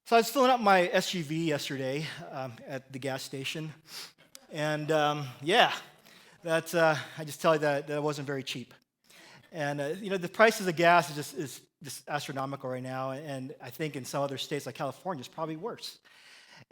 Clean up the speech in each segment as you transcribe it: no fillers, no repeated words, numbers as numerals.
So I was filling up my SUV yesterday at the gas station, and I just tell you that wasn't very cheap. And the prices of gas is just astronomical right now, and I think in some other states like California, it's probably worse.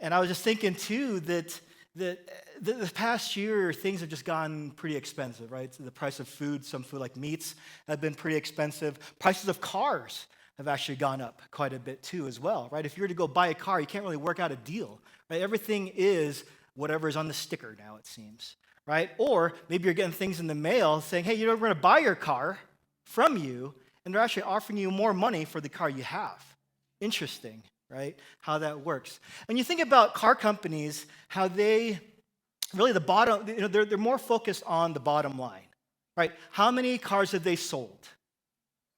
And I was just thinking too that the past year things have just gotten pretty expensive, right? So the price of food, some food like meats, have been pretty expensive. Prices of cars have actually gone up quite a bit too as well, right? If you were to go buy a car, you can't really work out a deal, right? Everything is whatever is on the sticker now, it seems, right? Or maybe you're getting things in the mail saying, hey, we're going to buy your car from you, and they're actually offering you more money for the car you have. Interesting, right? How that works. And you think about car companies, how they really they're more focused on the bottom line, right? How many cars have they sold,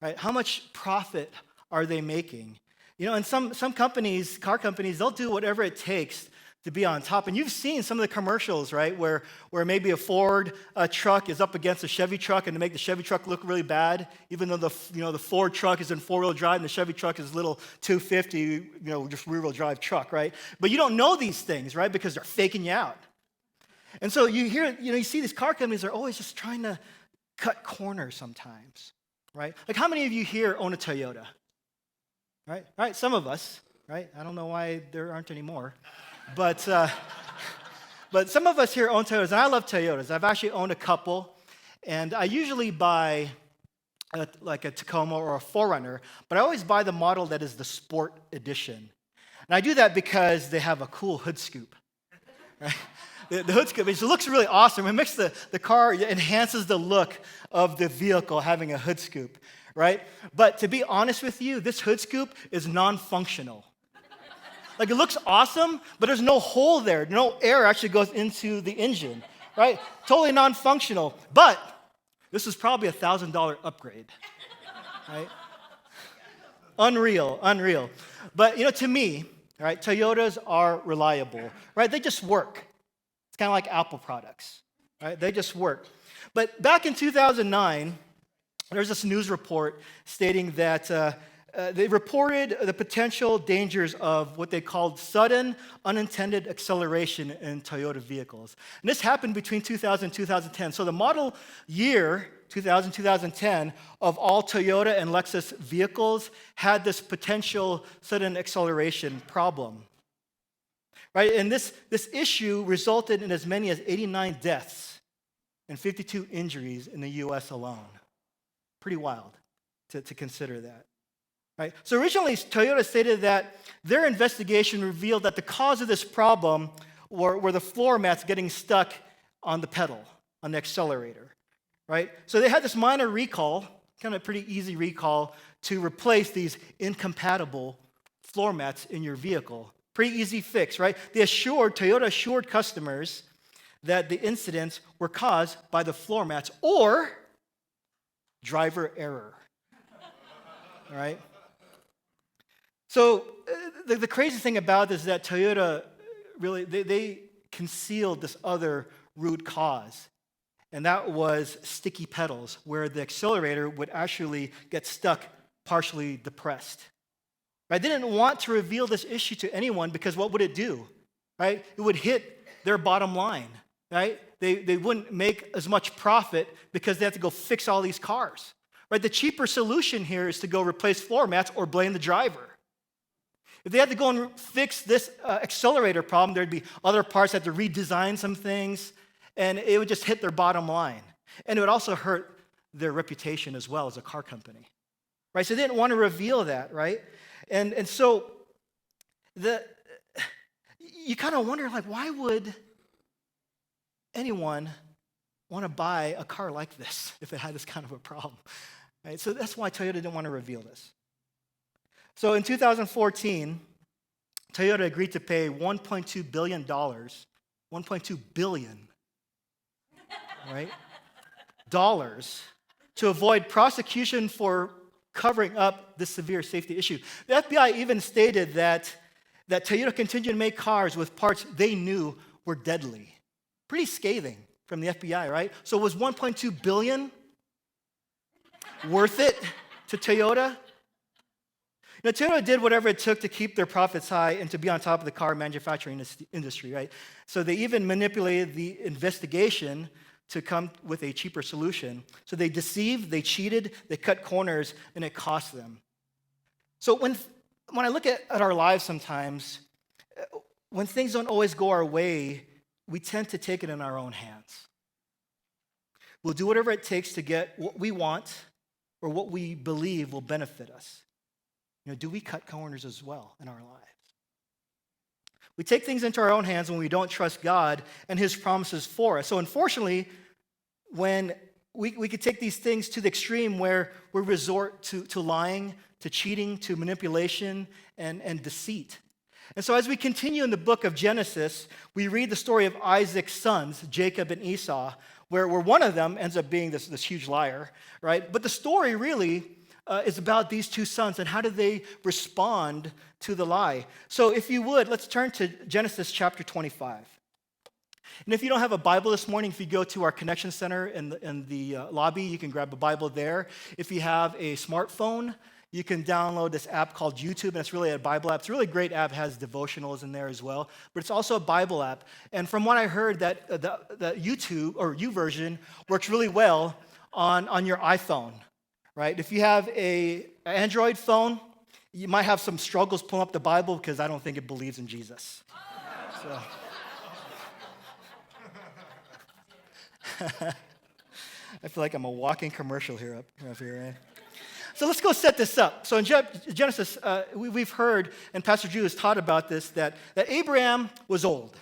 right? How much profit are they making? And some companies, car companies, they'll do whatever it takes to be on top. And you've seen some of the commercials, right, where maybe a Ford truck is up against a Chevy truck, and to make the Chevy truck look really bad, even though the Ford truck is in four-wheel drive and the Chevy truck is a little 250, just rear-wheel drive truck, right? But you don't know these things, right, because they're faking you out. And so you see these car companies are always just trying to cut corners sometimes, right? Like how many of you here own a Toyota? Right, some of us, right? I don't know why there aren't any more. But some of us here own Toyotas, and I love Toyotas. I've actually owned a couple, and I usually buy like a Tacoma or a 4Runner, but I always buy the model that is the Sport Edition. And I do that because they have a cool hood scoop, right? The hood scoop, it looks really awesome. It makes the car, it enhances the look of the vehicle having a hood scoop, right? But to be honest with you, this hood scoop is non-functional. Like it looks awesome, but there's no hole there. No air actually goes into the engine, right? Totally non-functional. But this is probably a $1,000 upgrade, right? Unreal. But to me, right, Toyotas are reliable, right? They just work. It's kind of like Apple products, right? They just work. But back in 2009, there's this news report stating that they reported the potential dangers of what they called sudden unintended acceleration in Toyota vehicles. And this happened between 2000 and 2010. So the model year, 2010, of all Toyota and Lexus vehicles had this potential sudden acceleration problem. Right? And this issue resulted in as many as 89 deaths and 52 injuries in the US alone. Pretty wild to consider that. Right? So originally, Toyota stated that their investigation revealed that the cause of this problem were the floor mats getting stuck on the pedal, on the accelerator. Right? So they had this minor recall, kind of pretty easy recall, to replace these incompatible floor mats in your vehicle. Pretty easy fix, right? Toyota assured customers that the incidents were caused by the floor mats or driver error. All right? So the crazy thing about this is that Toyota really, they concealed this other root cause, and that was sticky pedals, where the accelerator would actually get stuck partially depressed. Right? They didn't want to reveal this issue to anyone because what would it do? Right? It would hit their bottom line. Right? They wouldn't make as much profit because they have to go fix all these cars. Right? The cheaper solution here is to go replace floor mats or blame the driver. If they had to go and fix this accelerator problem, there'd be other parts that had to redesign some things, and it would just hit their bottom line. And it would also hurt their reputation as well as a car company. Right? So they didn't want to reveal that, right? And so you kind of wonder, like, why would anyone want to buy a car like this if it had this kind of a problem? Right? So that's why Toyota didn't want to reveal this. So in 2014, Toyota agreed to pay $1.2 billion, $1.2 billion, right, dollars to avoid prosecution for covering up this severe safety issue. The FBI even stated that Toyota continued to make cars with parts they knew were deadly. Pretty scathing from the FBI, right? So was $1.2 billion worth it to Toyota? Toyota did whatever it took to keep their profits high and to be on top of the car manufacturing industry, right? So they even manipulated the investigation to come with a cheaper solution. So they deceived, they cheated, they cut corners, and it cost them. So when I look at our lives sometimes, when things don't always go our way, we tend to take it in our own hands. We'll do whatever it takes to get what we want or what we believe will benefit us. Do we cut corners as well in our lives? We take things into our own hands when we don't trust God and his promises for us. So unfortunately, when we could take these things to the extreme where we resort to lying, to cheating, to manipulation, and deceit. And so as we continue in the book of Genesis, we read the story of Isaac's sons, Jacob and Esau, where one of them ends up being this huge liar, right? But the story really is about these two sons and how do they respond to the lie. So if you would, let's turn to Genesis chapter 25. And if you don't have a Bible this morning, if you go to our Connection Center in the lobby, you can grab a Bible there. If you have a smartphone, you can download this app called YouTube, and it's really a Bible app. It's a really great app. It has devotionals in there as well, but it's also a Bible app. And from what I heard, that the YouTube or YouVersion works really well on your iPhone, right? If you have an Android phone, you might have some struggles pulling up the Bible because I don't think it believes in Jesus. So. I feel like I'm a walking commercial here up here, right? So let's go set this up. So in Genesis, we've heard, and Pastor Drew has taught about this, that Abraham was old.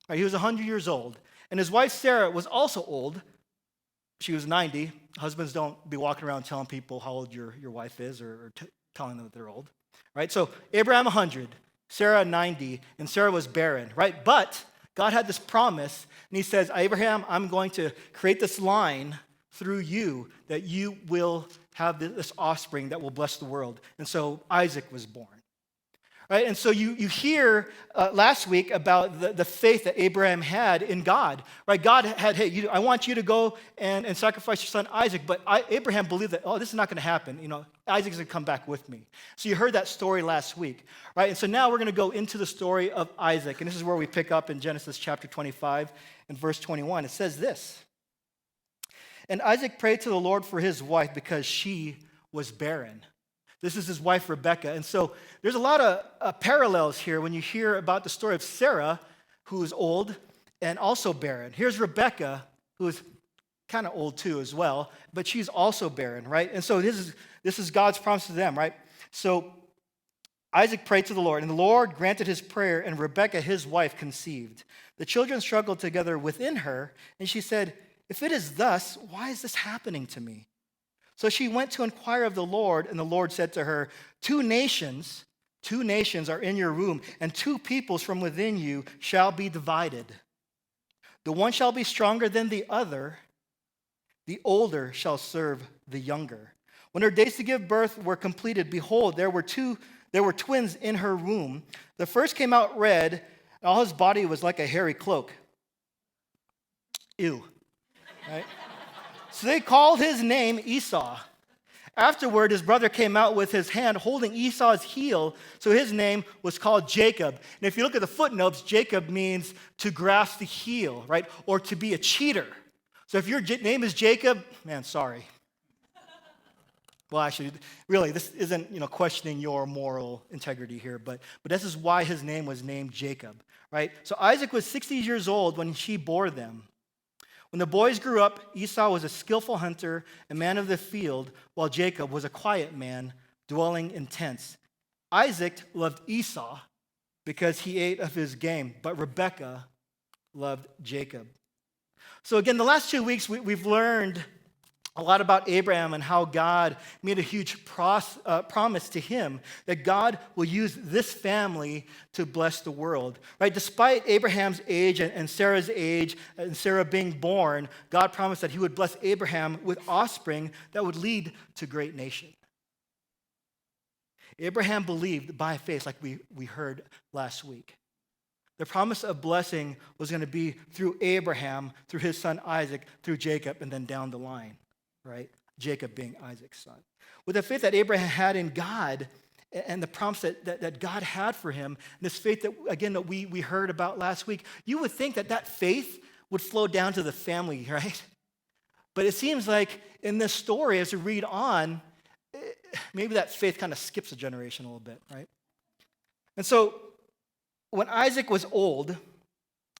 Right? He was 100 years old. And his wife Sarah was also old. She was 90. Husbands don't be walking around telling people how old your wife is or telling them that they're old. Right? So Abraham 100, Sarah 90, and Sarah was barren. Right? But God had this promise, and he says, Abraham, I'm going to create this line through you that you will have this offspring that will bless the world. And so Isaac was born. Right? And so you hear last week about the faith that Abraham had in God. Right? God had, hey, I want you to go and sacrifice your son Isaac, but Abraham believed that, this is not going to happen. Isaac's going to come back with me. So you heard that story last week. Right? And so now we're going to go into the story of Isaac. And this is where we pick up in Genesis chapter 25 and verse 21. It says this. And Isaac prayed to the Lord for his wife because she was barren. This is his wife, Rebekah. And so there's a lot of parallels here when you hear about the story of Sarah, who is old and also barren. Here's Rebekah, who is kind of old too as well, but she's also barren, right? And so this is God's promise to them, right? So Isaac prayed to the Lord, and the Lord granted his prayer, and Rebekah, his wife, conceived. The children struggled together within her, and she said, if it is thus, why is this happening to me? So she went to inquire of the Lord, and the Lord said to her, two nations are in your womb, and two peoples from within you shall be divided. The one shall be stronger than the other. The older shall serve the younger. When her days to give birth were completed, behold, there were twins in her womb. The first came out red, and all his body was like a hairy cloak. Ew. Right? So they called his name Esau. Afterward, his brother came out with his hand holding Esau's heel, so his name was called Jacob. And if you look at the footnotes, Jacob means to grasp the heel, right? Or to be a cheater. So if your name is Jacob, man, sorry. Well, actually, really, this isn't questioning your moral integrity here, but this is why his name was named Jacob, right? So Isaac was 60 years old when she bore them. When the boys grew up, Esau was a skillful hunter, a man of the field, while Jacob was a quiet man, dwelling in tents. Isaac loved Esau because he ate of his game, but Rebekah loved Jacob. So again, the last 2 weeks, we've learned a lot about Abraham and how God made a huge promise to him that God will use this family to bless the world. Right? Despite Abraham's age and Sarah's age and Sarah being born, God promised that he would bless Abraham with offspring that would lead to great nation. Abraham believed by faith, like we heard last week. The promise of blessing was going to be through Abraham, through his son Isaac, through Jacob, and then down the line. Right? Jacob being Isaac's son. With the faith that Abraham had in God and the promise that God had for him, this faith that, again, that we heard about last week, you would think that faith would flow down to the family, right? But it seems like in this story, as we read on, maybe that faith kind of skips a generation a little bit, right? And so when Isaac was old,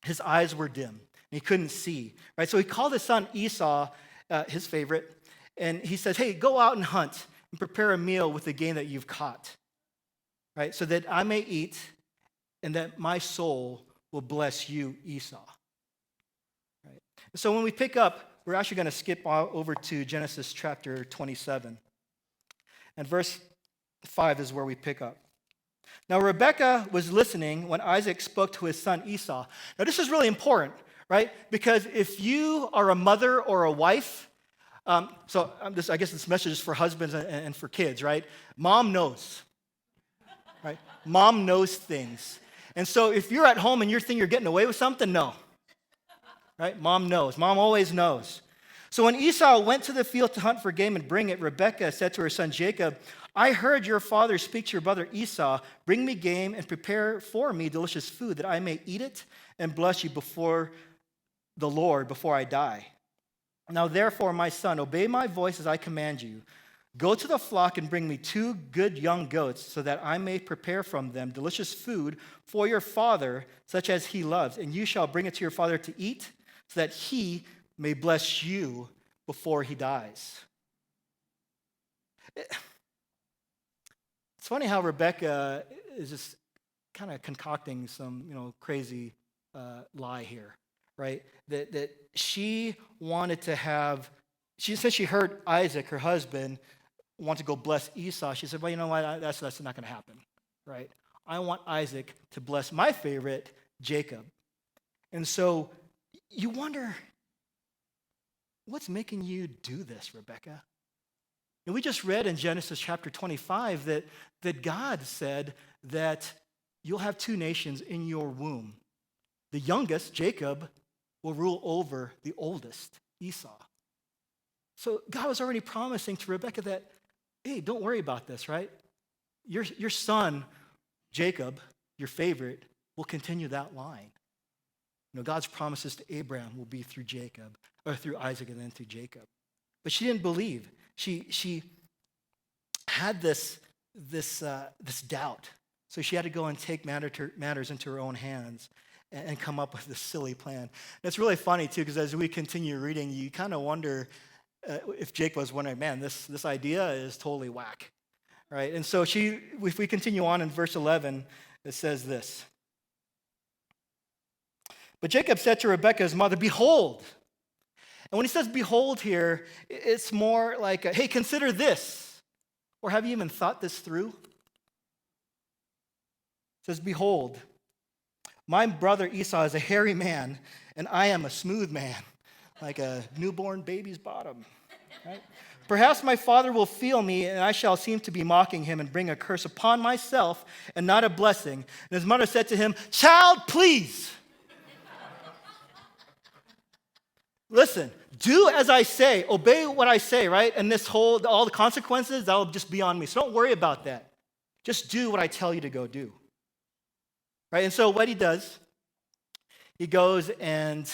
his eyes were dim, and he couldn't see, right? So he called his son Esau, his favorite, and he says, hey, go out and hunt and prepare a meal with the game that you've caught, right? So that I may eat and that my soul will bless you, Esau, right? So when we pick up, we're actually going to skip over to Genesis chapter 27. And verse 5 is where we pick up. Now, Rebekah was listening when Isaac spoke to his son Esau. Now, this is really important, right? Because if you are a mother or a wife, I guess this message is for husbands and for kids, right? Mom knows, right? Mom knows things. And so if you're at home and you think you're getting away with something, no. Right? Mom knows. Mom always knows. So when Esau went to the field to hunt for game and bring it, Rebekah said to her son Jacob, I heard your father speak to your brother Esau, bring me game and prepare for me delicious food that I may eat it and bless you before the Lord before I die. Now therefore, my son, obey my voice as I command you. Go to the flock and bring me 2 good young goats so that I may prepare from them delicious food for your father, such as he loves. And you shall bring it to your father to eat, so that he may bless you before he dies. It's funny how Rebekah is just kind of concocting some, crazy lie here, right? That she wanted to have, she said she heard Isaac, her husband, want to go bless Esau. She said, well, you know what, that's not going to happen, right? I want Isaac to bless my favorite, Jacob. And so you wonder, what's making you do this, Rebekah? And we just read in Genesis chapter 25 that God said that you'll have 2 nations in your womb. The youngest, Jacob, will rule over the oldest, Esau. So God was already promising to Rebekah that, hey, don't worry about this, right? Your son, Jacob, your favorite, will continue that line. God's promises to Abraham will be through Jacob, or through Isaac and then through Jacob. But she didn't believe. She had this doubt. So she had to go and take matters into her own hands and come up with this silly plan. And it's really funny, too, because as we continue reading, you kind of wonder if Jacob was wondering, man, this idea is totally whack, right? And so if we continue on in verse 11, it says this. But Jacob said to Rebekah, his mother, behold. And when he says behold here, it's more like, hey, consider this. Or have you even thought this through? It says, behold, my brother Esau is a hairy man, and I am a smooth man, like a newborn baby's bottom. Right? Perhaps my father will feel me, and I shall seem to be mocking him and bring a curse upon myself and not a blessing. And his mother said to him, child, please. Listen, do as I say, obey what I say, right? And all the consequences, that'll just be on me. So don't worry about that. Just do what I tell you to go do. Right? And so what he does, he goes and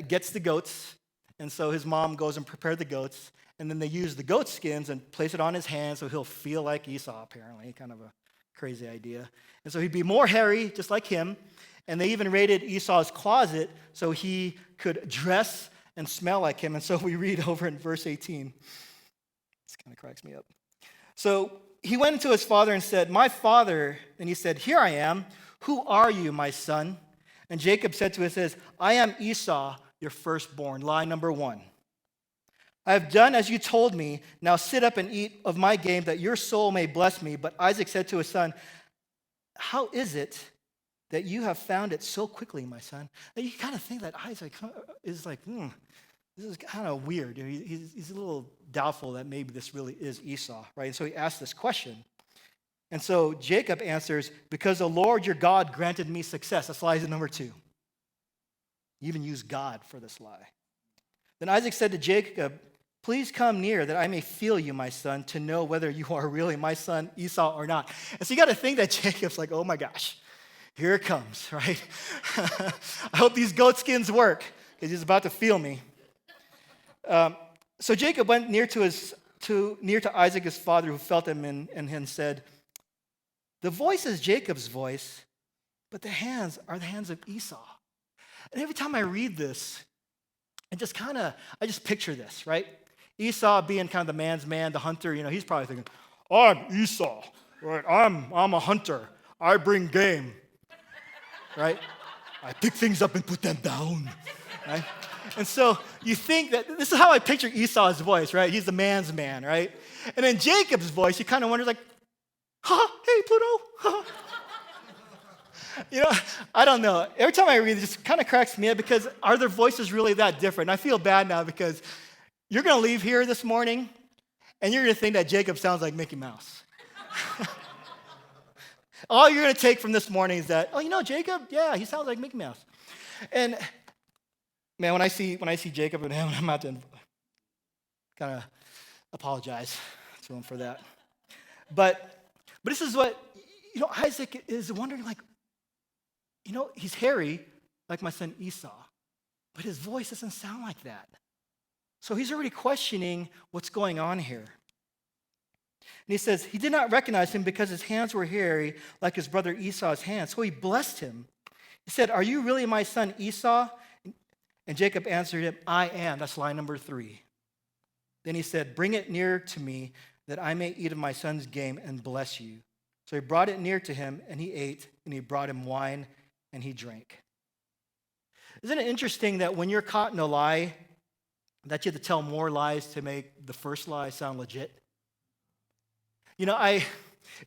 gets the goats. And so his mom goes and prepared the goats. And then they use the goat skins and place it on his hands so he'll feel like Esau, apparently. Kind of a crazy idea. And so he'd be more hairy, just like him. And they even raided Esau's closet so he could dress and smell like him. And so we read over in verse 18. This kind of cracks me up. So he went into his father and said, my father. And he said, here I am. Who are you, my son? And Jacob said to him, I am Esau, your firstborn. Lie number 1. I have done as you told me. Now sit up and eat of my game that your soul may bless me. But Isaac said to his son, how is it that you have found it so quickly, my son? And you kind of think that Isaac is like, this is kind of weird. He's a little doubtful that maybe this really is Esau, right? And so he asked this question. And so Jacob answers, because the Lord your God granted me success. That's lie number 2. You even use God for this lie. Then Isaac said to Jacob, Please come near that I may feel you, my son, to know whether you are really my son Esau or not. And so you got to think that Jacob's like, oh my gosh, here it comes, right? I hope these goat skins work because he's about to feel me. So Jacob went near to Isaac, his father, who felt him and said, the voice is Jacob's voice, but the hands are the hands of Esau. And every time I read this, I just picture this, right? Esau being kind of the man's man, the hunter, he's probably thinking, I'm Esau, right? I'm a hunter. I bring game, right? I pick things up and put them down, right? And so you think that this is how I picture Esau's voice, right? He's the man's man, right? And then Jacob's voice, you kind of wonder like, hey, Pluto. I don't know. Every time I read it, just kind of cracks me up because are their voices really that different? And I feel bad now because you're going to leave here this morning and you're going to think that Jacob sounds like Mickey Mouse. All you're going to take from this morning is that, Jacob, yeah, he sounds like Mickey Mouse. And man, when I see Jacob and him, I'm about to kind of apologize to him for that. But this is what, Isaac is wondering, like, he's hairy like my son Esau, but his voice doesn't sound like that. So he's already questioning what's going on here. And he says, he did not recognize him because his hands were hairy like his brother Esau's hands. So he blessed him. He said, are you really my son Esau? And Jacob answered him, I am. That's line number 3. Then he said, bring it near to me that I may eat of my son's game and bless you. So he brought it near to him and he ate, and he brought him wine and he drank. Isn't it interesting that when you're caught in a lie, that you have to tell more lies to make the first lie sound legit? It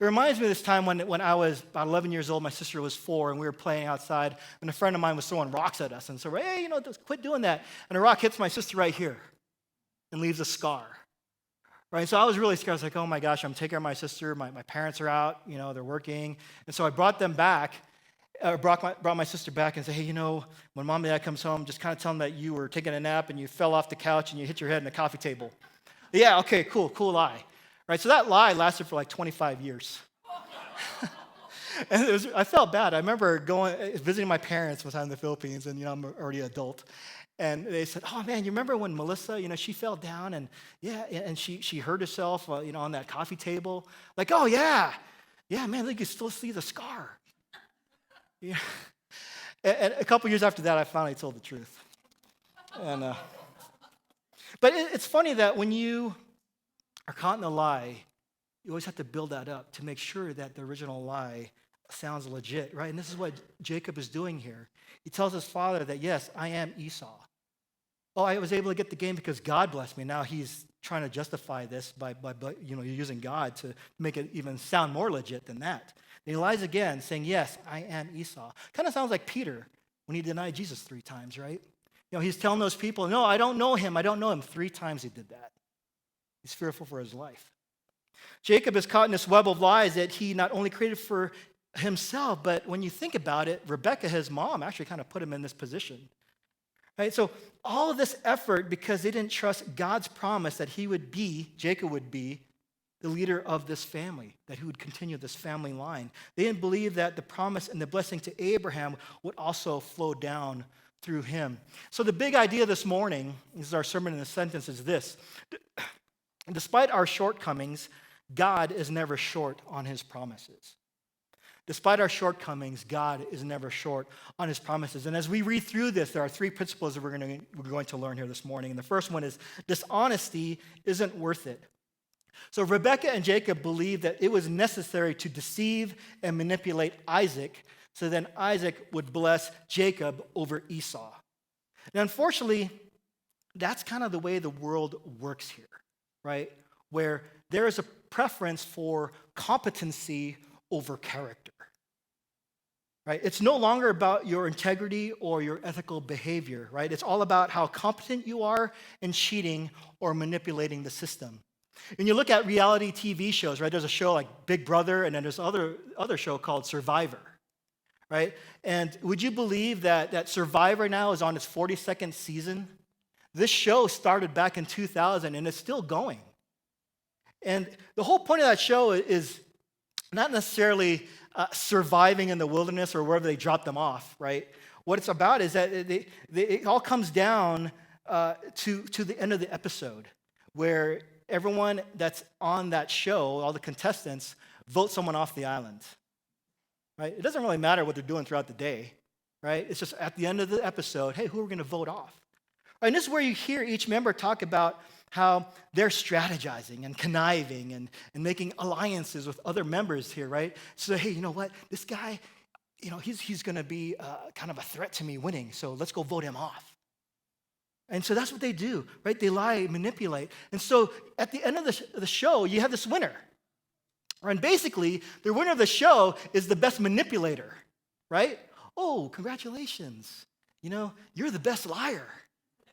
reminds me of this time when I was about 11 years old, my sister was 4, and we were playing outside, and a friend of mine was throwing rocks at us. And so, hey, quit doing that. And a rock hits my sister right here and leaves a scar. Right? So I was really scared. I was like, oh my gosh, I'm taking care of my sister. My parents are out, they're working. And so I brought them back, brought my sister back and said, hey, when mom and dad comes home, just kind of tell them that you were taking a nap and you fell off the couch and you hit your head in the coffee table. Yeah, okay, cool lie. Right? So that lie lasted for like 25 years. And I felt bad. I remember visiting my parents one time in the Philippines, and I'm already an adult. And they said, oh man, you remember when Melissa, she fell down and she hurt herself, on that coffee table? Like, oh yeah, man, you can still see the scar. Yeah. And a couple years after that, I finally told the truth. And but it's funny that when you are caught in a lie, you always have to build that up to make sure that the original lie sounds legit, right? And this is what Jacob is doing here. He tells his father that, yes, I am Esau. Oh, I was able to get the game because God blessed me. Now he's trying to justify this by using God to make it even sound more legit than that. And he lies again, saying, yes, I am Esau. Kind of sounds like Peter when he denied Jesus 3 times, right? He's telling those people, no, I don't know him. 3 times he did that. He's fearful for his life. Jacob is caught in this web of lies that he not only created for himself, but when you think about it, Rebecca, his mom, actually kind of put him in this position. Right? So all of this effort because they didn't trust God's promise that Jacob would be the leader of this family, that he would continue this family line. They didn't believe that the promise and the blessing to Abraham would also flow down through him. So the big idea this morning, this is our sermon in a sentence, is this. Despite our shortcomings, God is never short on his promises. Despite our shortcomings, God is never short on his promises. And as we read through this, there are 3 principles that we're going to learn here this morning. And the first one is dishonesty isn't worth it. So Rebekah and Jacob believed that it was necessary to deceive and manipulate Isaac so then Isaac would bless Jacob over Esau. And unfortunately, that's kind of the way the world works here, right? Where there is a preference for competency over character. Right? It's no longer about your integrity or your ethical behavior, right? It's all about how competent you are in cheating or manipulating the system. When you look at reality TV shows, right? There's a show like Big Brother, and then there's other show called Survivor, right? And would you believe that Survivor now is on its 42nd season? This show started back in 2000, and it's still going. And the whole point of that show is not necessarily surviving in the wilderness or wherever they drop them off, right? What it's about is that it all comes down to the end of the episode, where everyone that's on that show, all the contestants, vote someone off the island, right? It doesn't really matter what they're doing throughout the day, right? It's just at the end of the episode, hey, who are we going to vote off? Right, and this is where you hear each member talk about how they're strategizing and conniving and making alliances with other members here, right? So, hey, you know what? This guy, he's going to be kind of a threat to me winning, so let's go vote him off. And so that's what they do, right? They lie, manipulate. And so at the end of the show, you have this winner. And basically, the winner of the show is the best manipulator, right? Oh, congratulations. You're the best liar.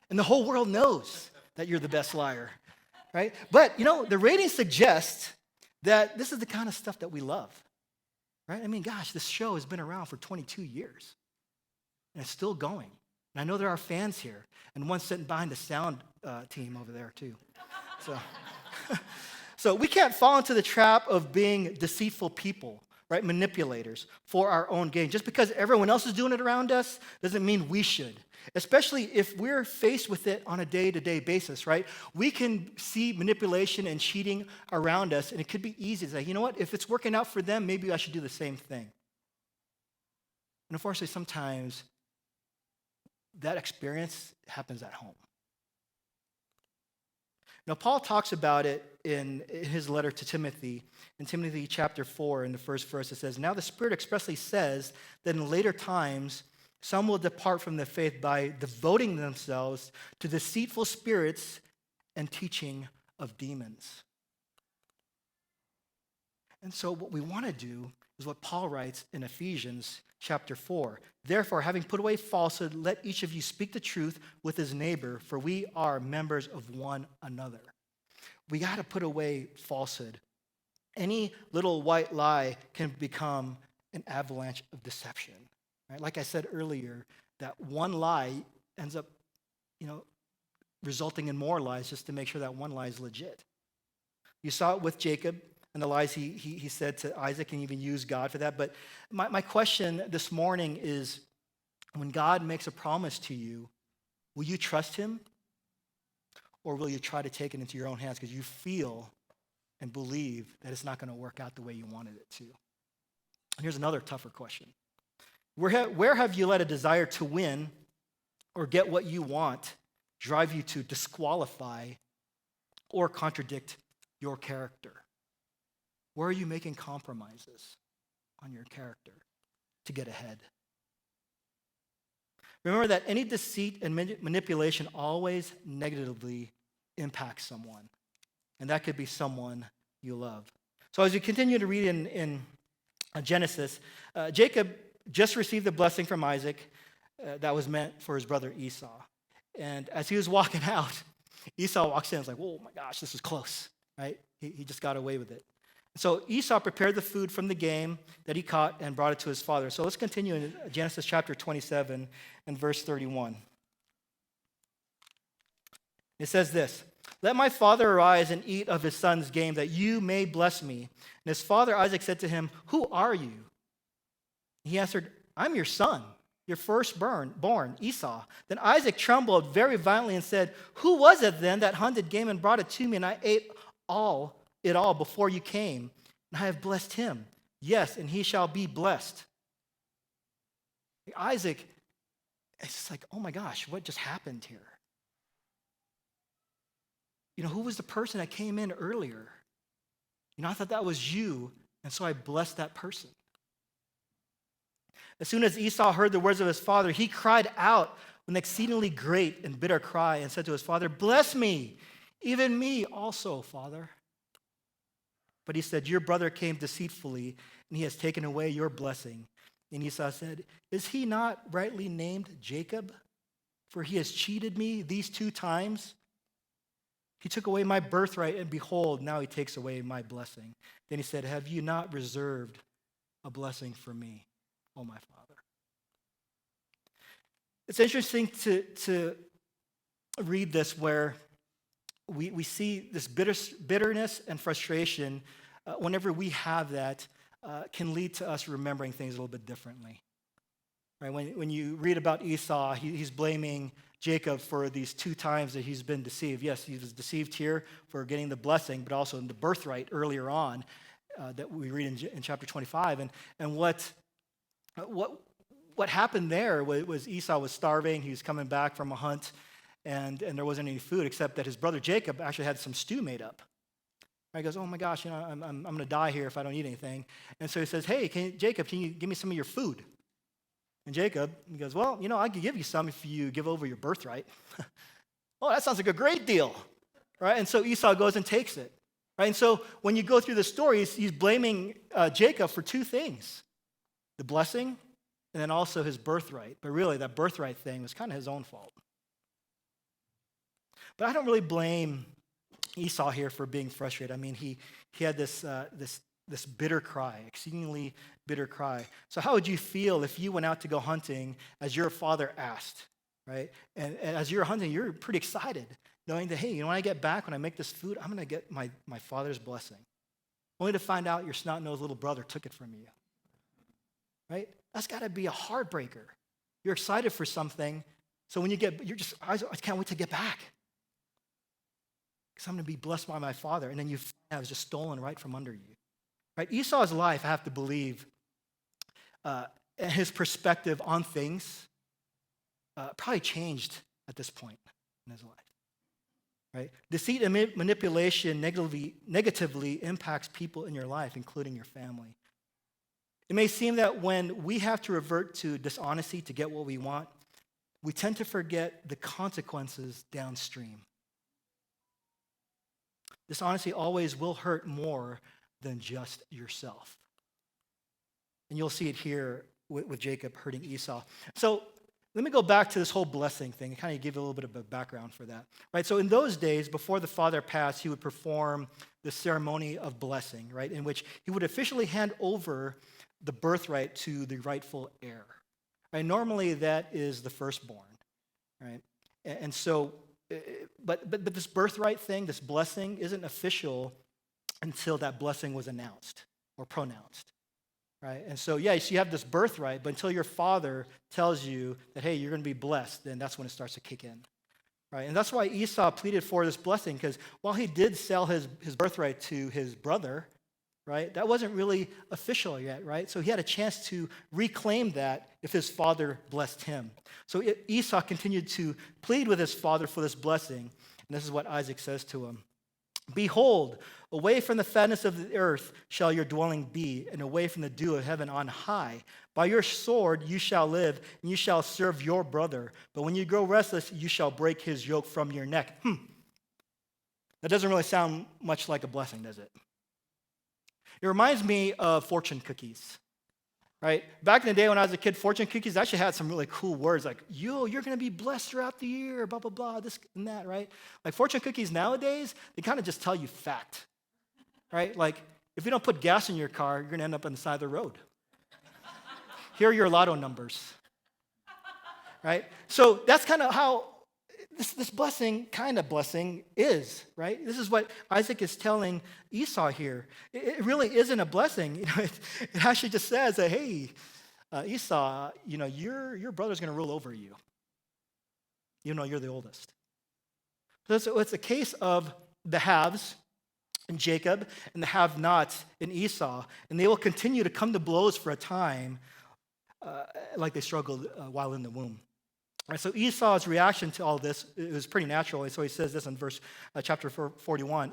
And the whole world knows that you're the best liar, right? But, the ratings suggest that this is the kind of stuff that we love, right? I mean, gosh, this show has been around for 22 years, and it's still going. And I know there are fans here, and one sitting behind the sound team over there, too. So we can't fall into the trap of being deceitful people, right? Manipulators for our own gain. Just because everyone else is doing it around us doesn't mean we should. Especially if we're faced with it on a day-to-day basis, right? We can see manipulation and cheating around us, and it could be easy to say, you know what, if it's working out for them, maybe I should do the same thing. And unfortunately, sometimes that experience happens at home. Now, Paul talks about it in his letter to Timothy. In Timothy chapter 4, in the first verse, it says, "Now the Spirit expressly says that in later times some will depart from the faith by devoting themselves to deceitful spirits and teaching of demons." And so what we want to do is what Paul writes in Ephesians chapter 4. "Therefore, having put away falsehood, let each of you speak the truth with his neighbor, for we are members of one another." We got to put away falsehood. Any little white lie can become an avalanche of deception. Right? Like I said earlier, that one lie ends up, resulting in more lies just to make sure that one lie is legit. You saw it with Jacob and the lies he said to Isaac, and even used God for that. But my question this morning is, when God makes a promise to you, will you trust him? Or will you try to take it into your own hands because you feel and believe that it's not going to work out the way you wanted it to? And here's another tougher question. Where have you let a desire to win or get what you want drive you to disqualify or contradict your character? Where are you making compromises on your character to get ahead? Remember that any deceit and manipulation always negatively impacts someone, and that could be someone you love. So as you continue to read in Genesis, Jacob just received the blessing from Isaac that was meant for his brother Esau. And as he was walking out, Esau walks in and is like, "Oh my gosh, this is close," right? He just got away with it. So Esau prepared the food from the game that he caught and brought it to his father. So let's continue in Genesis chapter 27 and verse 31. It says this, "Let my father arise and eat of his son's game, that you may bless me." And his father Isaac said to him, "Who are you?" He answered, "I'm your son, your firstborn, Esau." Then Isaac trembled very violently and said, "Who was it then that hunted game and brought it to me, and I ate it all before you came? And I have blessed him. Yes, and he shall be blessed." Isaac, it's just like, oh my gosh, what just happened here? Who was the person that came in earlier? I thought that was you, and so I blessed that person. As soon as Esau heard the words of his father, he cried out with an exceedingly great and bitter cry and said to his father, "Bless me, even me also, father." But he said, "Your brother came deceitfully, and he has taken away your blessing." And Esau said, "Is he not rightly named Jacob? For he has cheated me these 2 times. He took away my birthright, and behold, now he takes away my blessing." Then he said, "Have you not reserved a blessing for me, oh my father?" It's interesting to read this where we see this bitterness and frustration whenever we have that can lead to us remembering things a little bit differently. Right? When you read about Esau, he's blaming Jacob for these 2 times that he's been deceived. Yes, he was deceived here for getting the blessing, but also in the birthright earlier on that we read in chapter 25. And what happened there was Esau was starving. He was coming back from a hunt, and there wasn't any food except that his brother Jacob actually had some stew made up. He goes, oh my gosh, I'm going to die here if I don't eat anything. And so he says, hey, Jacob, can you give me some of your food? And Jacob, he goes, well, I can give you some if you give over your birthright. Oh, that sounds like a great deal, right? And so Esau goes and takes it, right? And so when you go through the story, he's blaming Jacob for 2 things, the blessing and then also his birthright. But really, that birthright thing was kind of his own fault. But I don't really blame Esau here for being frustrated. I mean, he had this bitter cry, exceedingly bitter cry. So how would you feel if you went out to go hunting as your father asked, right? And as you're hunting, you're pretty excited, knowing that, hey, when I get back, when I make this food, I'm going to get my father's blessing. Only to find out your snot-nosed little brother took it from you, right? That's got to be a heartbreaker. You're excited for something, so when I can't wait to get back. Because I'm going to be blessed by my father. And then you find out it was just stolen right from under you. Right? Esau's life, I have to believe, his perspective on things probably changed at this point in his life. Right? Deceit and manipulation negatively impacts people in your life, including your family. It may seem that when we have to revert to dishonesty to get what we want, we tend to forget the consequences downstream. Dishonesty always will hurt more than just yourself. And you'll see it here with Jacob hurting Esau. So let me go back to this whole blessing thing and kind of give you a little bit of a background for that. Right? So in those days, before the father passed, he would perform the ceremony of blessing, right, in which he would officially hand over the birthright to the rightful heir. Right? Normally, that is the firstborn. Right? And so, but this birthright thing, this blessing, isn't official until that blessing was announced or pronounced, right? And so, yeah, so you have this birthright, but until your father tells you that, hey, you're going to be blessed, then that's when it starts to kick in, right? And that's why Esau pleaded for this blessing, because while he did sell his birthright to his brother, right, that wasn't really official yet, right? So he had a chance to reclaim that if his father blessed him. So Esau continued to plead with his father for this blessing, and this is what Isaac says to him. Behold, away from the fatness of the earth shall your dwelling be, and away from the dew of heaven on high. By your sword you shall live, and you shall serve your brother. But when you grow restless, you shall break his yoke from your neck. That doesn't really sound much like a blessing, does it? It reminds me of fortune cookies, right? Back in the day when I was a kid, fortune cookies actually had some really cool words like, you're going to be blessed throughout the year, blah, blah, blah, this and that, right? Like fortune cookies nowadays, they kind of just tell you fact, right? Like if you don't put gas in your car, you're going to end up on the side of the road. Here are your lotto numbers, right? So that's kind of how this blessing is, right? This is what Isaac is telling Esau here. It really isn't a blessing. It actually just says that, hey, Esau, your brother's going to rule over you, even though you're the oldest. So it's a case of the haves in Jacob and the have-nots in Esau, and they will continue to come to blows for a time like they struggled while in the womb. Right, so Esau's reaction to all this is pretty natural. And so he says this in verse 41.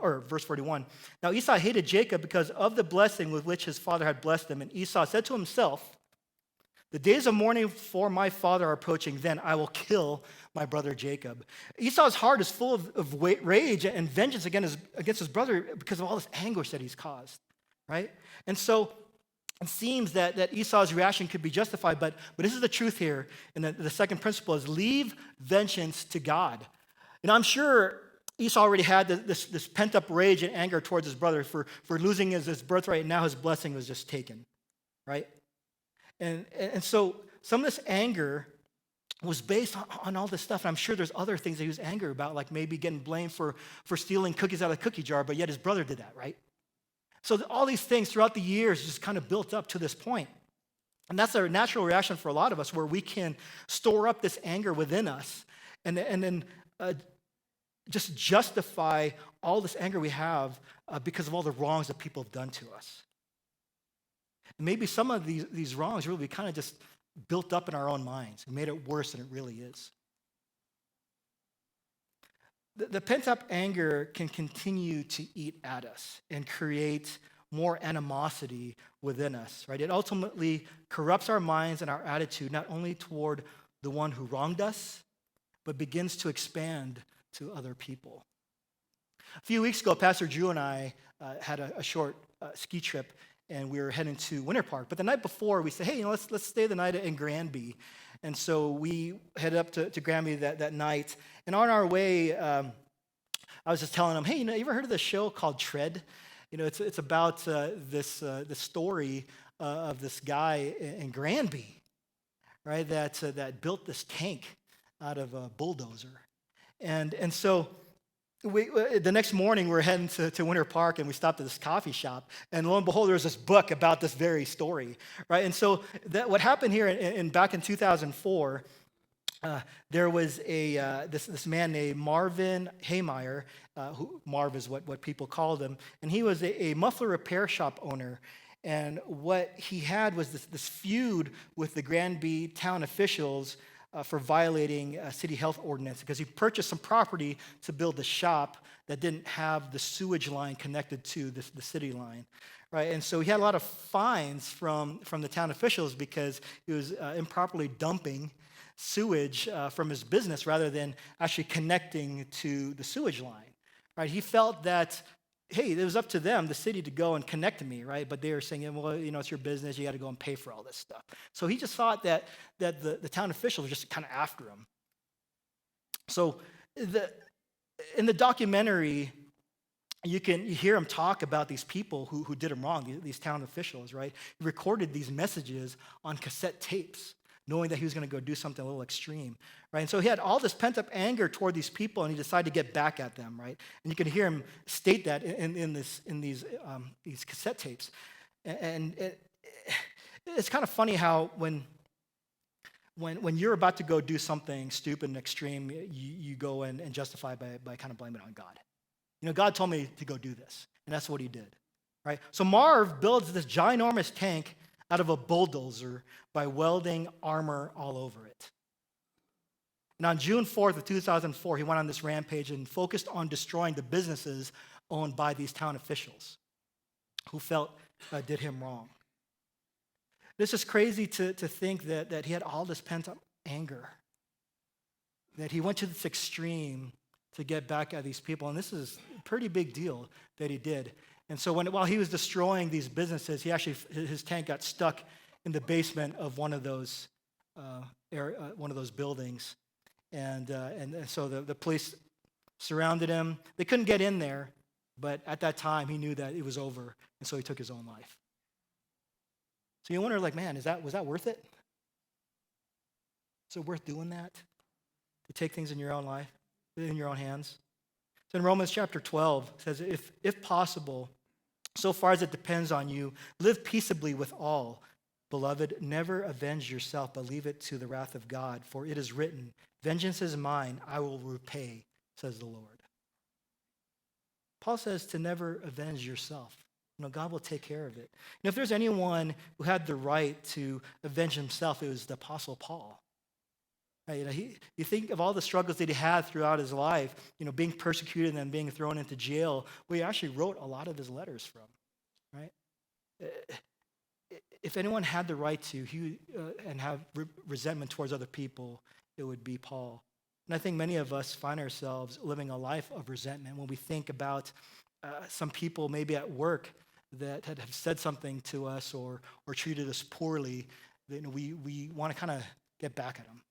Now Esau hated Jacob because of the blessing with which his father had blessed him. And Esau said to himself, the days of mourning for my father are approaching, then I will kill my brother Jacob. Esau's heart is full of rage and vengeance against his brother because of all this anguish that he's caused. Right? And so it seems that Esau's reaction could be justified, but this is the truth here. And the second principle is leave vengeance to God. And I'm sure Esau already had this pent-up rage and anger towards his brother for losing his birthright, and now his blessing was just taken, right? And so some of this anger was based on all this stuff. And I'm sure there's other things that he was angry about, like maybe getting blamed for stealing cookies out of the cookie jar, but yet his brother did that, right? So all these things throughout the years just kind of built up to this point. And that's a natural reaction for a lot of us, where we can store up this anger within us and then just justify all this anger we have because of all the wrongs that people have done to us. And maybe some of these wrongs really kind of just built up in our own minds and made it worse than it really is. The pent-up anger can continue to eat at us and create more animosity within us, right? It ultimately corrupts our minds and our attitude, not only toward the one who wronged us, but begins to expand to other people. A few weeks ago, Pastor Drew and I had a short ski trip, and we were heading to Winter Park. But the night before, we said, hey, let's stay the night in Granby. And so we headed up to Granby that night. And on our way, I was just telling him, hey, you ever heard of this show called Tread? It's about this story of this guy in Granby, right? That built this tank out of a bulldozer, and so the next morning we're heading to Winter Park, and we stopped at this coffee shop, and lo and behold, there was this book about this very story, right? And so what happened here back in 2004. There was this man named Marvin Haymeyer, who Marv is what people called him, and he was a muffler repair shop owner. And what he had was this feud with the Granby town officials for violating a city health ordinance, because he purchased some property to build a shop that didn't have the sewage line connected to the city line. Right, and so he had a lot of fines from the town officials because he was improperly dumping sewage from his business rather than actually connecting to the sewage line. Right, he felt that, hey, it was up to them, the city, to go and connect to me, right? But they were saying, well, it's your business, you got to go and pay for all this stuff. So he just thought that the town officials were just kind of after him. So in the documentary, you hear him talk about these people who did him wrong, these town officials, right? He recorded these messages on cassette tapes, knowing that he was going to go do something a little extreme, right? And so he had all this pent-up anger toward these people, and he decided to get back at them, right? And you can hear him state that in these cassette tapes. And it's kind of funny how when you're about to go do something stupid and extreme, you go and justify by kind of blaming it on God. God told me to go do this, and that's what he did, right? So Marv builds this ginormous tank out of a bulldozer by welding armor all over it. And on June 4th of 2004, he went on this rampage and focused on destroying the businesses owned by these town officials who felt did him wrong. This is crazy to think that he had all this pent-up anger, that he went to this extreme to get back at these people. And this is a pretty big deal that he did. And so while he was destroying these businesses, his tank got stuck in the basement of one of those buildings. And so the police surrounded him. They couldn't get in there, but at that time he knew that it was over, and so he took his own life. So you wonder, man, was that worth it? Is it worth doing that? To take things in your own life, in your own hands? So in Romans chapter 12, it says, if possible, so far as it depends on you, live peaceably with all. Beloved, never avenge yourself, but leave it to the wrath of God. For it is written, vengeance is mine, I will repay, says the Lord. Paul says to never avenge yourself. God will take care of it. If there's anyone who had the right to avenge himself, it was the Apostle Paul. You think of all the struggles that he had throughout his life, being persecuted and then being thrown into jail, where he actually wrote a lot of his letters from, right? If anyone had the right to and have resentment towards other people, it would be Paul. And I think many of us find ourselves living a life of resentment when we think about some people maybe at work that have said something to us or treated us poorly. We want to kind of get back at them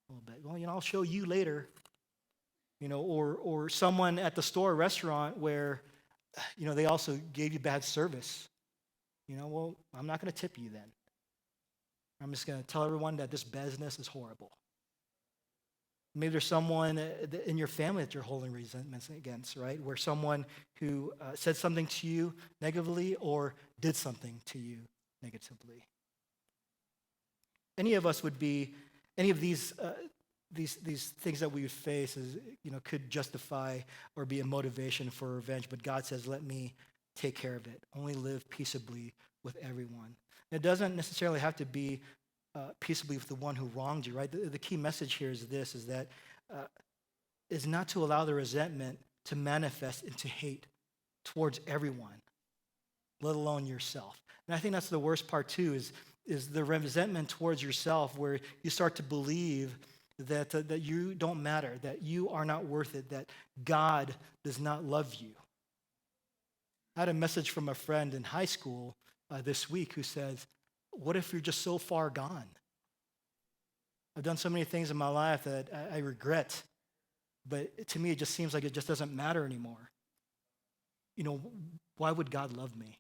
a little bit. Well, I'll show you later. Or someone at the store or restaurant where, they also gave you bad service. Well, I'm not going to tip you then. I'm just going to tell everyone that this business is horrible. Maybe there's someone in your family that you're holding resentments against, right? Where someone who said something to you negatively or did something to you negatively. Any of us would be, any of these things that we would face could justify or be a motivation for revenge, but God says, let me take care of it. Only live peaceably with everyone. It doesn't necessarily have to be peaceably with the one who wronged you, right? The key message here is this, is not to allow the resentment to manifest into hate towards everyone, let alone yourself. And I think that's the worst part too, is the resentment towards yourself, where you start to believe that you don't matter, that you are not worth it, that God does not love you. I had a message from a friend in high school this week who says, what if you're just so far gone? I've done so many things in my life that I regret, but to me it just seems like it just doesn't matter anymore. Why would God love me?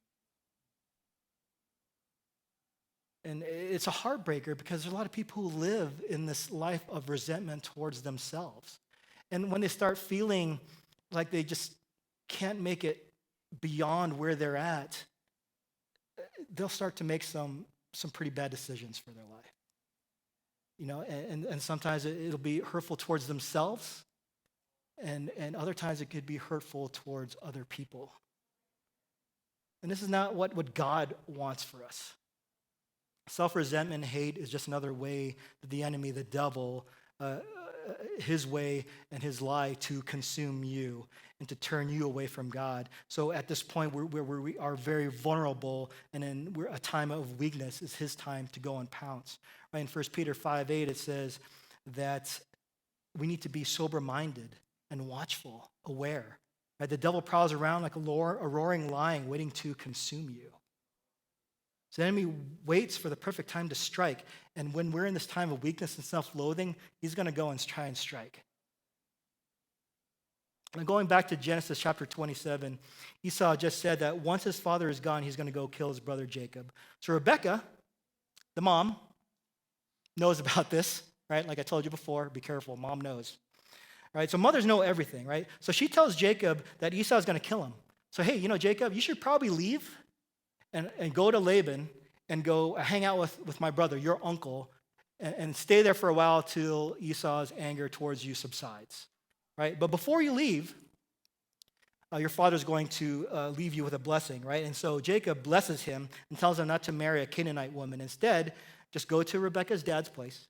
And it's a heartbreaker because there's a lot of people who live in this life of resentment towards themselves. And when they start feeling like they just can't make it beyond where they're at, they'll start to make some pretty bad decisions for their life. And sometimes it'll be hurtful towards themselves, and other times it could be hurtful towards other people. And this is not what God wants for us. Self-resentment and hate is just another way that the enemy, the devil, his way and his lie to consume you and to turn you away from God. So at this point where we are very vulnerable and in a time of weakness is his time to go and pounce. Right? In 1 Peter 5:8 it says that we need to be sober-minded and watchful, aware. Right? The devil prowls around like a roaring lion waiting to consume you. So the enemy waits for the perfect time to strike. And when we're in this time of weakness and self-loathing, he's going to go and try and strike. And going back to Genesis chapter 27, Esau just said that once his father is gone, he's going to go kill his brother Jacob. So Rebekah, the mom, knows about this, right? Like I told you before, be careful, mom knows. Right? So mothers know everything, right? So she tells Jacob that Esau is going to kill him. So hey, Jacob, you should probably leave and go to Laban and go hang out with my brother, your uncle, and stay there for a while till Esau's anger towards you subsides, right? But before you leave, your father's going to leave you with a blessing, right? And so Jacob blesses him and tells him not to marry a Canaanite woman. Instead, just go to Rebekah's dad's place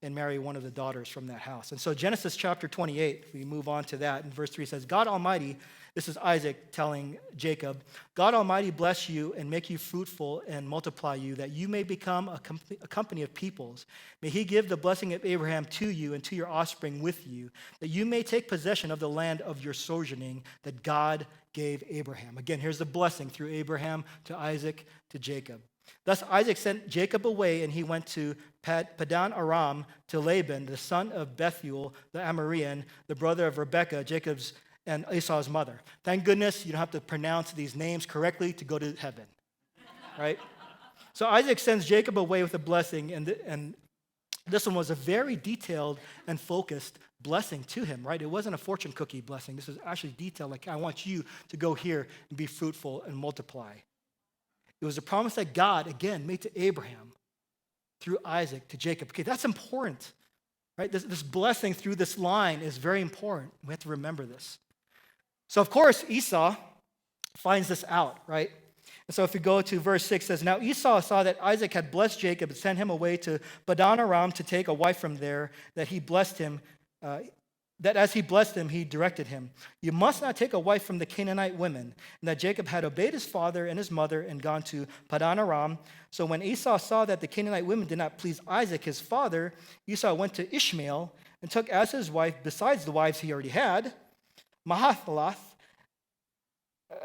and marry one of the daughters from that house. And so Genesis chapter 28, we move on to that, and verse 3 says, God Almighty, this is Isaac telling Jacob, God Almighty bless you and make you fruitful and multiply you, that you may become a company of peoples. May he give the blessing of Abraham to you and to your offspring with you, that you may take possession of the land of your sojourning that God gave Abraham. Again, here's the blessing through Abraham to Isaac to Jacob. Thus Isaac sent Jacob away, and he went to Padan Aram to Laban, the son of Bethuel, the Amorian, the brother of Rebekah, Jacob's and Esau's mother. Thank goodness you don't have to pronounce these names correctly to go to heaven, right? So Isaac sends Jacob away with a blessing, and this one was a very detailed and focused blessing to him, right? It wasn't a fortune cookie blessing. This is actually detailed, like I want you to go here and be fruitful and multiply. It was a promise that God, again, made to Abraham through Isaac to Jacob. Okay, that's important, right? This blessing through this line is very important. We have to remember this. So, of course, Esau finds this out, right? And so if we go to verse 6, it says, Now Esau saw that Isaac had blessed Jacob and sent him away to Padan Aram to take a wife from there, that he blessed him, that as he blessed him, he directed him, You must not take a wife from the Canaanite women. And that Jacob had obeyed his father and his mother and gone to Padan Aram. So when Esau saw that the Canaanite women did not please Isaac, his father, Esau went to Ishmael and took as his wife, besides the wives he already had, Mahathalath,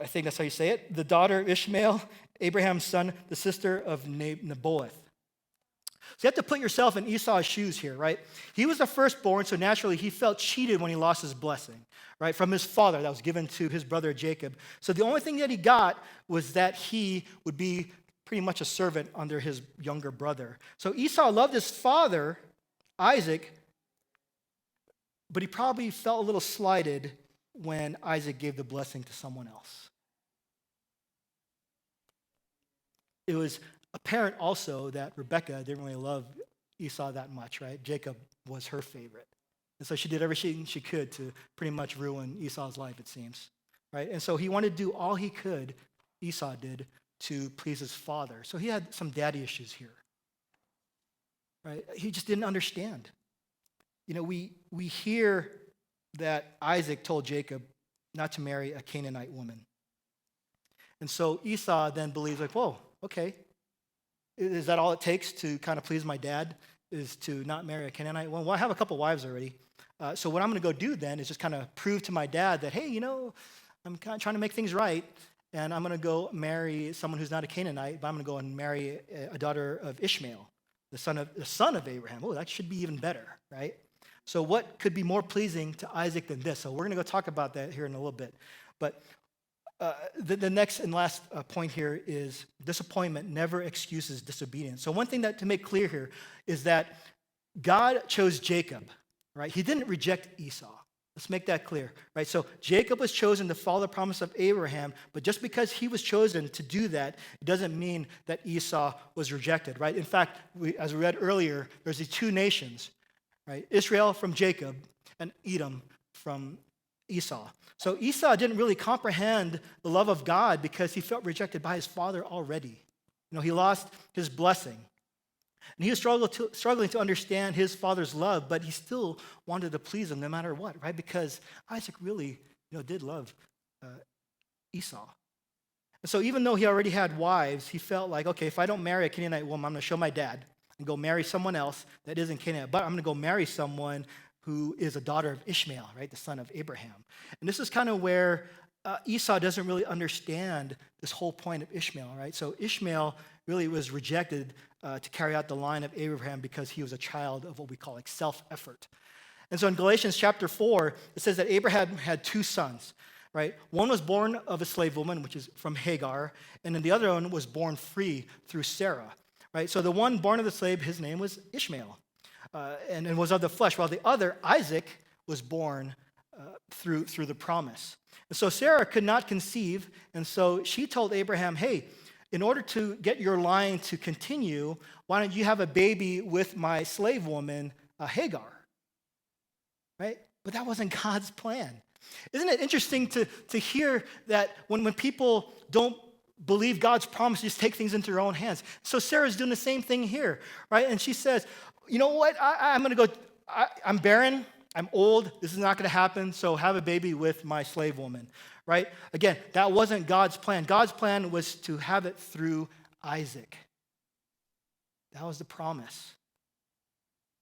I think that's how you say it, the daughter of Ishmael, Abraham's son, the sister of Nebaioth. So you have to put yourself in Esau's shoes here, right? He was the firstborn, so naturally he felt cheated when he lost his blessing, right, from his father that was given to his brother Jacob. So the only thing that he got was that he would be pretty much a servant under his younger brother. So Esau loved his father, Isaac, But he probably felt a little slighted when Isaac gave the blessing to someone else. It was apparent also that Rebekah didn't really love Esau that much, right? Jacob was her favorite. And so she did everything she could to pretty much ruin Esau's life, it seems, right? And so he wanted to do all he could, Esau did, to please his father. So he had some daddy issues here, right? He just didn't understand. We hear that Isaac told Jacob not to marry a Canaanite woman. And so Esau then believes, like, whoa, okay. Is that all it takes to kind of please my dad, is to not marry a Canaanite woman? Well, I have a couple wives already. So what I'm going to go do then is just kind of prove to my dad that, hey, I'm kind of trying to make things right, and I'm going to go marry someone who's not a Canaanite, but I'm going to go and marry a daughter of Ishmael, the son of Abraham. Oh, that should be even better, right? So what could be more pleasing to Isaac than this? So we're going to go talk about that here in a little bit. But the next and last point here is disappointment never excuses disobedience. So one thing that to make clear here is that God chose Jacob, right? He didn't reject Esau. Let's make that clear, right? So Jacob was chosen to follow the promise of Abraham, but just because he was chosen to do that, it doesn't mean that Esau was rejected, right? In fact, as we read earlier, there's these two nations, right? Israel from Jacob and Edom from Esau. So Esau didn't really comprehend the love of God because he felt rejected by his father already. He lost his blessing. And he was struggling to understand his father's love, but he still wanted to please him no matter what, right? Because Isaac really, did love Esau. And so even though he already had wives, he felt like, okay, if I don't marry a Canaanite woman, I'm going to show my dad and go marry someone else that isn't Canaanite. But I'm going to go marry someone who is a daughter of Ishmael, right, the son of Abraham. And this is kind of where Esau doesn't really understand this whole point of Ishmael, right? So Ishmael really was rejected to carry out the line of Abraham because he was a child of what we call like self-effort. And so in Galatians chapter 4, it says that Abraham had two sons, right? One was born of a slave woman, which is from Hagar, and then the other one was born free through Sarah, right? So the one born of the slave, his name was Ishmael. And was of the flesh, while the other, Isaac, was born through the promise. And so Sarah could not conceive, and so she told Abraham, hey, in order to get your line to continue, why don't you have a baby with my slave woman, Hagar? Right? But that wasn't God's plan. Isn't it interesting to hear that when people don't believe God's promise, just take things into their own hands? So Sarah's doing the same thing here, right? And she says, you know what, I'm going to go, I'm barren, I'm old, this is not going to happen, so have a baby with my slave woman, right? Again, that wasn't God's plan. God's plan was to have it through Isaac. That was the promise.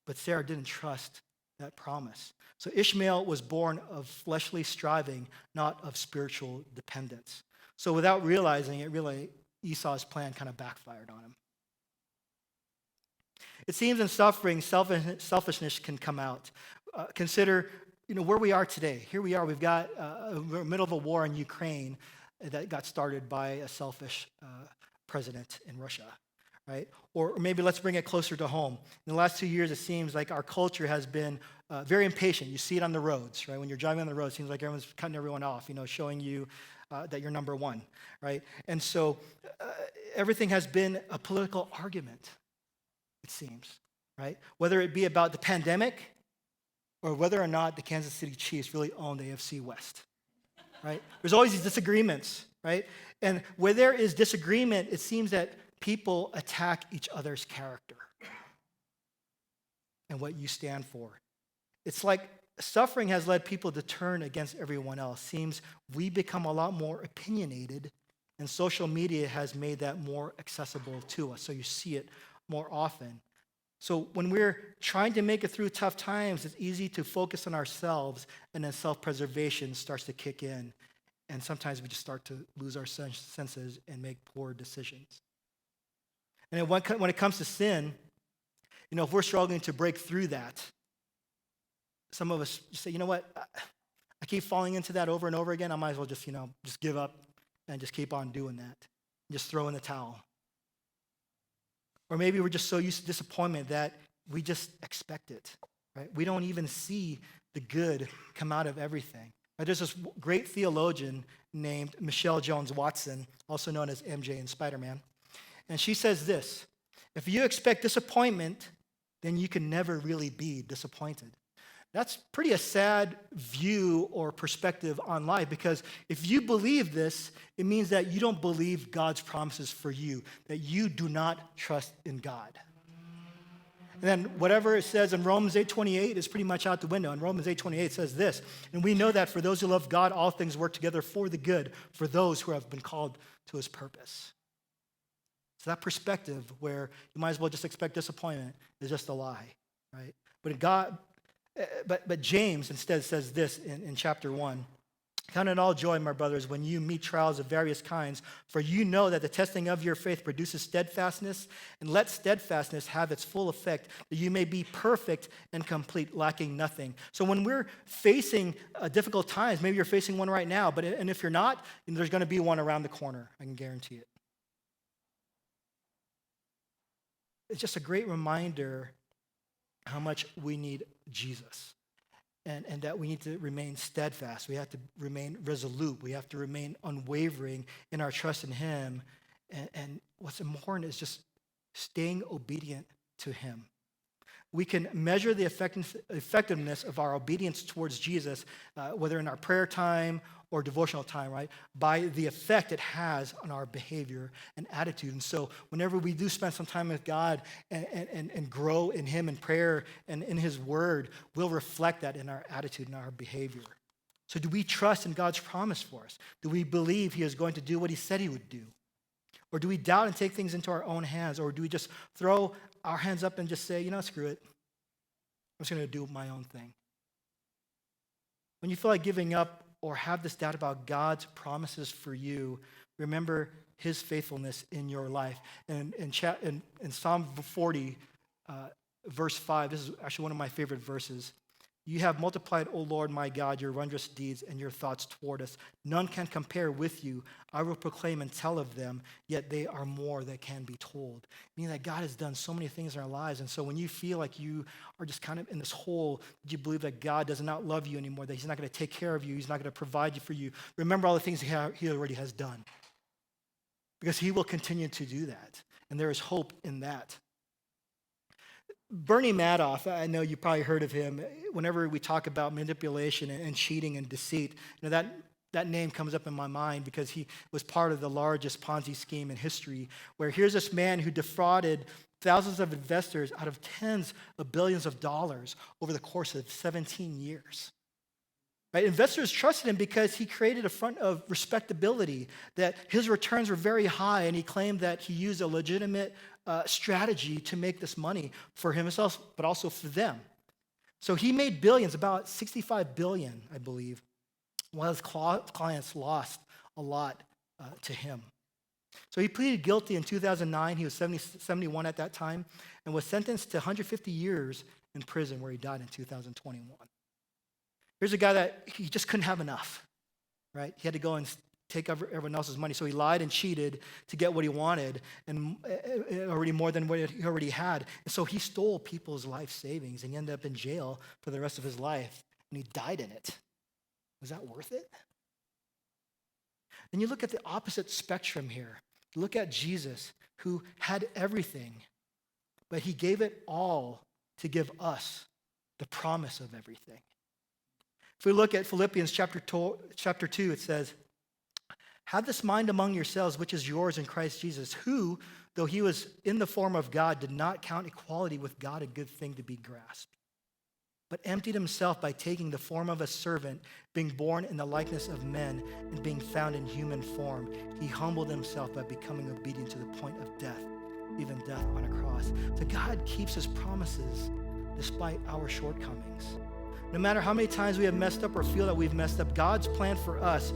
But Sarah didn't trust that promise. So Ishmael was born of fleshly striving, not of spiritual dependence. So without realizing it, really, Esau's plan kind of backfired on him. It seems in suffering, selfishness can come out. Consider, where we are today. Here we are. We're in the middle of a war in Ukraine that got started by a selfish president in Russia, right? Or maybe let's bring it closer to home. In the last 2 years, it seems like our culture has been very impatient. You see it on the roads, right? When you're driving on the road, it seems like everyone's cutting everyone off, showing you that you're number one, right? And so everything has been a political argument. It seems, right? Whether it be about the pandemic or whether or not the Kansas City Chiefs really own the AFC West, right? There's always these disagreements, right? And where there is disagreement, it seems that people attack each other's character and what you stand for. It's like suffering has led people to turn against everyone else. Seems we become a lot more opinionated, and social media has made that more accessible to us. So you see it more often. So when we're trying to make it through tough times, it's easy to focus on ourselves, and then self-preservation starts to kick in. And sometimes we just start to lose our senses and make poor decisions. And then when it comes to sin, if we're struggling to break through that, some of us just say, you know what, I keep falling into that over and over again. I might as well just give up and just keep on doing that. Just throw in the towel. Or maybe we're just so used to disappointment that we just expect it, right? We don't even see the good come out of everything. Now, there's this great theologian named Michelle Jones Watson, also known as MJ in Spider-Man. And she says this: if you expect disappointment, then you can never really be disappointed. That's pretty a sad view or perspective on life, because if you believe this, it means that you don't believe God's promises for you, that you do not trust in God. And then whatever it says in Romans 8:28 is pretty much out the window. In Romans 8:28 says this: and we know that for those who love God, all things work together for the good, for those who have been called to his purpose. So that perspective where you might as well just expect disappointment is just a lie, right? But James instead says this in chapter 1. Count it all joy, my brothers, when you meet trials of various kinds, for you know that the testing of your faith produces steadfastness, and let steadfastness have its full effect, that you may be perfect and complete, lacking nothing. So when we're facing difficult times, maybe you're facing one right now, and if you're not, there's going to be one around the corner. I can guarantee it. It's just a great reminder how much we need Jesus. And that we need to remain steadfast. We have to remain resolute. We have to remain unwavering in our trust in him. And what's important is just staying obedient to him. We can measure the effectiveness of our obedience towards Jesus, whether in our prayer time or devotional time, right, by the effect it has on our behavior and attitude. And so whenever we do spend some time with God and grow in him in prayer and in his word, we'll reflect that in our attitude and our behavior. So do we trust in God's promise for us? Do we believe he is going to do what he said he would do? Or do we doubt and take things into our own hands? Or do we just throw our hands up and just say, screw it. I'm just going to do my own thing. When you feel like giving up or have this doubt about God's promises for you, remember his faithfulness in your life. And in Psalm 40, verse 5, this is actually one of my favorite verses. You have multiplied, O Lord, my God, your wondrous deeds and your thoughts toward us. None can compare with you. I will proclaim and tell of them, yet they are more that can be told. Meaning that God has done so many things in our lives. And so when you feel like you are just kind of in this hole, you believe that God does not love you anymore, that he's not going to take care of you, he's not going to provide for you, remember all the things he already has done. Because he will continue to do that. And there is hope in that. Bernie Madoff, I know you probably heard of him. Whenever we talk about manipulation and cheating and deceit, that name comes up in my mind because he was part of the largest Ponzi scheme in history, where here's this man who defrauded thousands of investors out of tens of billions of dollars over the course of 17 years. Right? Investors trusted him because he created a front of respectability, that his returns were very high, and he claimed that he used a legitimate strategy to make this money for himself, but also for them. So he made billions, about 65 billion, I believe, while his clients lost a lot to him. So he pleaded guilty in 2009. He was 71 at that time, and was sentenced to 150 years in prison, where he died in 2021. Here's a guy that he just couldn't have enough, right? He had to go and take everyone else's money. So he lied and cheated to get what he wanted, and already more than what he already had. And so he stole people's life savings, and he ended up in jail for the rest of his life, and he died in it. Was that worth it? Then you look at the opposite spectrum here. Look at Jesus, who had everything, but he gave it all to give us the promise of everything. If we look at Philippians chapter 2, it says, have this mind among yourselves, which is yours in Christ Jesus, who, though he was in the form of God, did not count equality with God a good thing to be grasped, but emptied himself by taking the form of a servant, being born in the likeness of men, and being found in human form. He humbled himself by becoming obedient to the point of death, even death on a cross. So God keeps his promises despite our shortcomings. No matter how many times we have messed up or feel that we've messed up, God's plan for us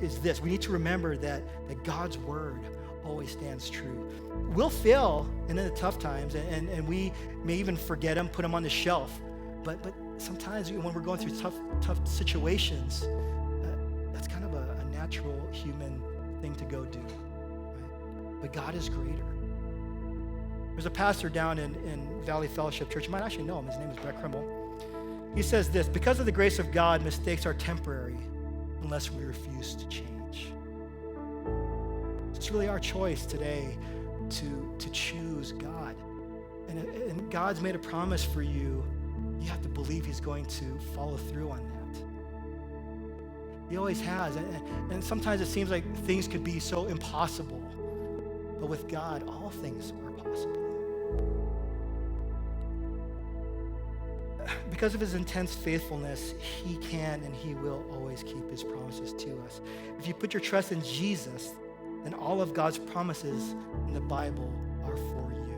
is this. We need to remember that God's word always stands true. We'll fail in the tough times, and we may even forget him, put him on the shelf. But sometimes when we're going through tough situations, that's kind of a natural human thing to go do. Right? But God is greater. There's a pastor down in Valley Fellowship Church. You might actually know him. His name is Brett Krimmel. He says this, because of the grace of God, mistakes are temporary unless we refuse to change. It's really our choice today to choose God. And God's made a promise for you. You have to believe he's going to follow through on that. He always has. And sometimes it seems like things could be so impossible. But with God, all things are possible. Because of his intense faithfulness, he can and he will always keep his promises to us. If you put your trust in Jesus, then all of God's promises in the Bible are for you.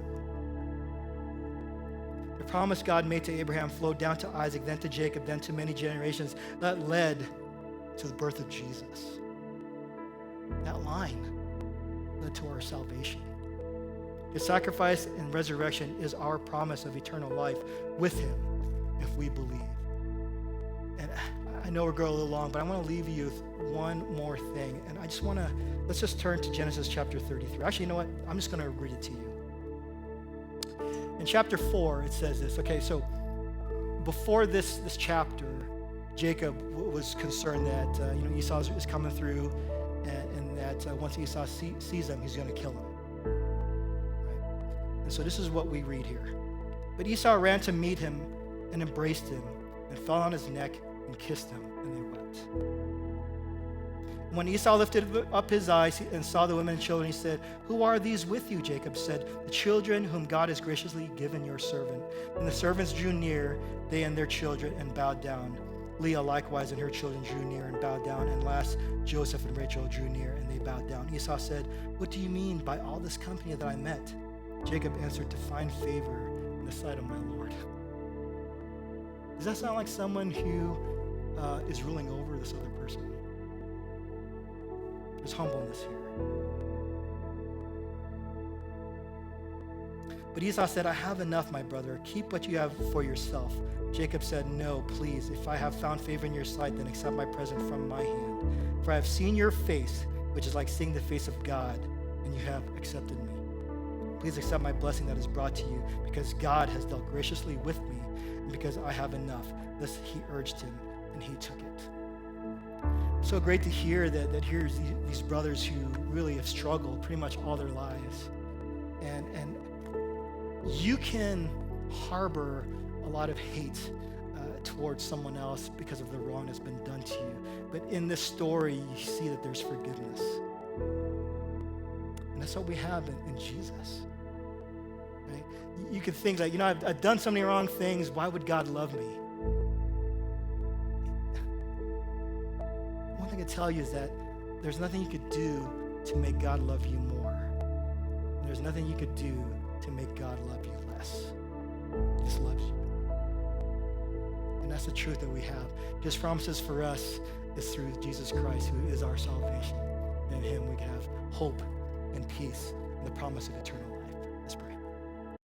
The promise God made to Abraham flowed down to Isaac, then to Jacob, then to many generations. That led to the birth of Jesus. That line led to our salvation. His sacrifice and resurrection is our promise of eternal life with him if we believe. And I know we're going a little long, but I want to leave you with one more thing. And I just want to, let's just turn to Genesis chapter 33. Actually, you know what? I'm just going to read it to you. In chapter 4, it says this. Okay, so before this chapter, Jacob was concerned that Esau is coming through, and that once Esau sees him, he's going to kill him. Right? And so this is what we read here. But Esau ran to meet him and embraced him and fell on his neck and kissed him, and they wept. When Esau lifted up his eyes and saw the women and children, he said, "Who are these with you?" Jacob said, "The children whom God has graciously given your servant." And the servants drew near, they and their children, and bowed down. Leah likewise and her children drew near and bowed down. And last, Joseph and Rachel drew near and they bowed down. Esau said, "What do you mean by all this company that I met?" Jacob answered, "To find favor in the sight of my Lord." Does that sound like someone who is ruling over this other person? There's humbleness here. But Esau said, "I have enough, my brother. Keep what you have for yourself." Jacob said, "No, please. If I have found favor in your sight, then accept my present from my hand. For I have seen your face, which is like seeing the face of God, and you have accepted me. Please accept my blessing that is brought to you, because God has dealt graciously with me, and because I have enough." Thus he urged him, and he took it. So great to hear that here's these brothers who really have struggled pretty much all their lives. And you can harbor a lot of hate towards someone else because of the wrong that's been done to you. But in this story, you see that there's forgiveness. And that's what we have in Jesus. Right? You can think like, I've done so many wrong things. Why would God love me? One thing I tell you is that there's nothing you could do to make God love you more. There's nothing you could do to make God love you less. He just loves you. And that's the truth that we have. His promises for us is through Jesus Christ, who is our salvation. And in him we can have hope and peace and the promise of eternal life.